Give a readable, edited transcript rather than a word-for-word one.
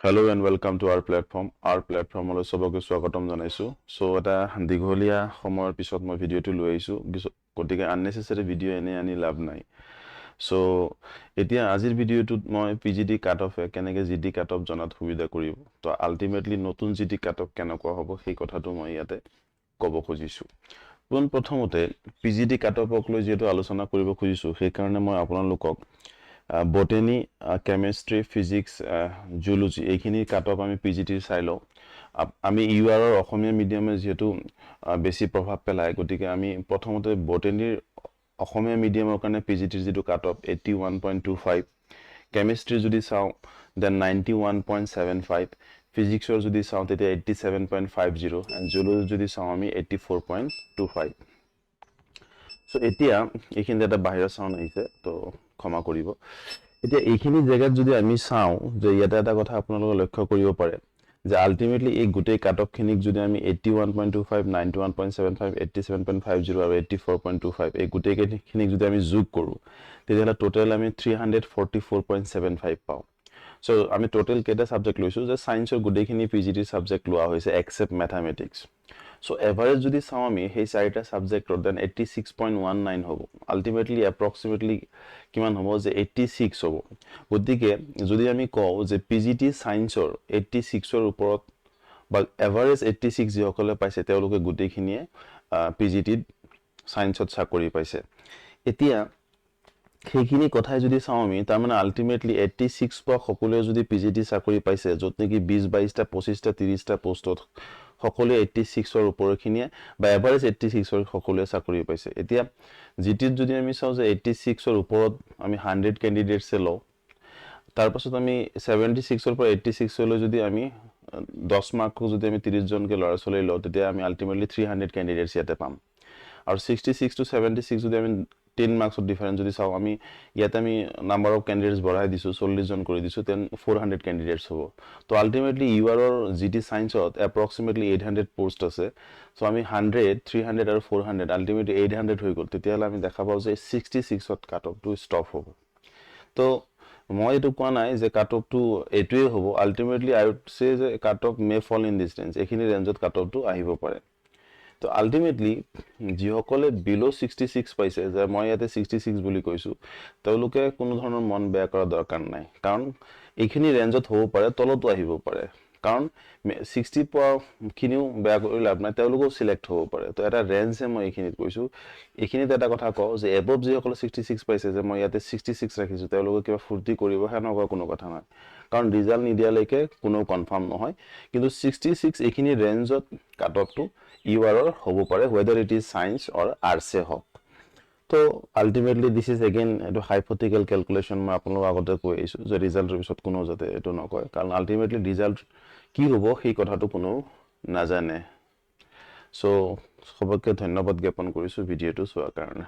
Hello and welcome to our platform. Our platform holo sobake swagatom janaisu. So eta digholia somoyar pisot moi video tu loi aisu. Gotike unnecessary video ene ani lab nai. So etia azir video tu moi PGT cutoff keneke GT cutoff janat subida koribo. To ultimately notun GT cutoff kenekwa hobo sei kotha tu moi yate kobo khojisu. Pon prothomote PGT cutoff ok loi jeto alochona koribo khojisu. Sei karone moi apnalokok botany, chemistry, physics, zoology এইখিনি cut-off আমি PGT চাই লও আমি UR ৰ অসমীয়া মিডিয়ামে যেহেতু বেছি প্ৰভাৱ পেলায় গতিকে আমি প্ৰথমতে বটানীৰ অসমীয়া মিডিয়ামৰ কাৰণে PGT ৰ যেটো কাটঅফ 81.25 কেমিষ্ট্ৰি যদি চাও দেন 91.75 ফিজিক্সৰ যদি চাও তেতিয়া 87.50 and zoology যদি চাও আমি 84.25 So এতিয়া এইখিনি এটা বাহিৰৰ সাউন্ড আহিছে তো ক্ষমা কৰিব এতিয়া এইখিনি জায়গাত যদি আমি চাও যে ইয়াতে এটা কথা আপোনালোকে লক্ষ্য কৰিব পাৰে যে আলটিমেটলি এই গুটেই কাটঅফ খিনিক যদি আমি 81.25 91.75 87.50 আৰু 84.25 এই গুটেই খিনিক যদি আমি যোগ কৰো তেতিয়াহলে টোটাল আমি 344.75 পাও সো আমি টোটাল কেটা সাবজেক্ট লৈছো যে সায়েন্সৰ গুটেইখিনি PGT সাবজেক্ট লোৱা হৈছে except mathematics So average jodi saw ami he চাৰিটা সাবজেক্টৰ দেন 86.19 হ'ব আলটিমেটলি approximately কিমান হ'ব যে 86 হ'ব গতিকে যদি আমি কও যে PGT সায়েন্সৰ 86 ৰ ওপৰত বা এভাৰেজ 86 যিসকলে পাইছে তেওঁলোকে গুটেইখিনিয়ে PGT সায়েন্সত চাকৰি পাইছে এতিয়া সেইখিনি কথাই যদি চাও আমি তাৰ মানে আলটিমেটলি 86 পা সকলোৱে যদি PGT চাকৰি পাইছে যত নেকি 20 22 টা 25 টা 30 টা পোষ্টত সকলোৱে 86 ৰ ওপৰখিনিয়ে বা এভাৰেজ 86 ৰ সকলোৱে চাকৰি পাইছে এতিয়া জিটিত যদি আমি চাও যে 86 ৰ ওপৰত আমি 100 ক্যান্ডিডেটস লও তাৰ পাছত আমি 76 ৰ পৰা 86 লৈ যদি আমি 10 মাৰ্ক যদি আমি 30 জনকে লৰা চলাই লও তেতিয়া আমি আলটিমেটলি 300 ক্যান্ডিডেটস ইয়াতে পাম আৰু 66 to 76 যদি আমি 10 marks of difference যদি চাও আমি ইয়াতে আমি নাম্বার অফ ক্যান্ডিডেটস বঢ়াই দিছো 40 জন কৰি দিছো দেন 400 ক্যান্ডিডেটস হ'ব তো আলটিমেটলি ইউআৰ ৰ জিটি সায়েন্সত approximately 800 পোষ্ট আছে সো আমি 100 300 আৰু 400 আলটিমেটলি 800 হৈ গল তেতিয়ালে আমি দেখা পাও যে 66 ত কাট অফ টু ষ্টপ হ'ব তো মই এটো কোৱা নাই যে কাট অফ টু এটোই হ'ব আলটিমেটলি আই উড সে যে cut of May fall in this range এখিনি ৰেঞ্জত কাট অফ টু আহিব পাৰে তো আলটিমেটলি যিসকলে বিলো 66 পাইছে যে মই ইয়াতে 66 বুলি কৈছো তেওঁলোকে কোনো ধৰণৰ মন বেয়া কৰা দৰকাৰ নাই কাৰণ এইখিনি ৰেঞ্জত হ'ব পাৰে তলতো আহিব পাৰে কাৰণ 60 পা খিনিও বেয়া কৰি লাভ নাই তেওঁলোকো সিলেক্ট হ'ব পাৰে তো এটা ৰেঞ্জে মই এইখিনিত কৈছো এইখিনিত এটা কথা কও যে এবভ যিসকলে 66 পাইছে যে মই ইয়াতে 66 ৰাখিছো তেওঁলোকে কিবা ফুৰ্তি কৰিব হেনকা কোনো কথা নাই কাৰণ ৰিজাল্ট নিদিয়ালৈকে কোনো কনফাৰ্ম নহয় কিন্তু 66 এইখিনি ৰেঞ্জত কাট অফ টু UR হ'ব পাৰে whether it is science or arts হওক তো আলটিমেটলি দিস ইজ अगेन এটো হাইপোথেটিক্যাল ক্যালকুলেশন মই আপোনালোক আগতে কৈ আইছো যে ৰিজাল্টৰ পিছত কোনো যাতে এটো নকয় কাৰণ আলটিমেটলি ৰিজাল্ট কি হ'ব সেই কথাটো কোনো নাজানে সো সবকে ধন্যবাদ জ্ঞাপন কৰিছো ভিডিওটো চোৱাৰ কাৰণে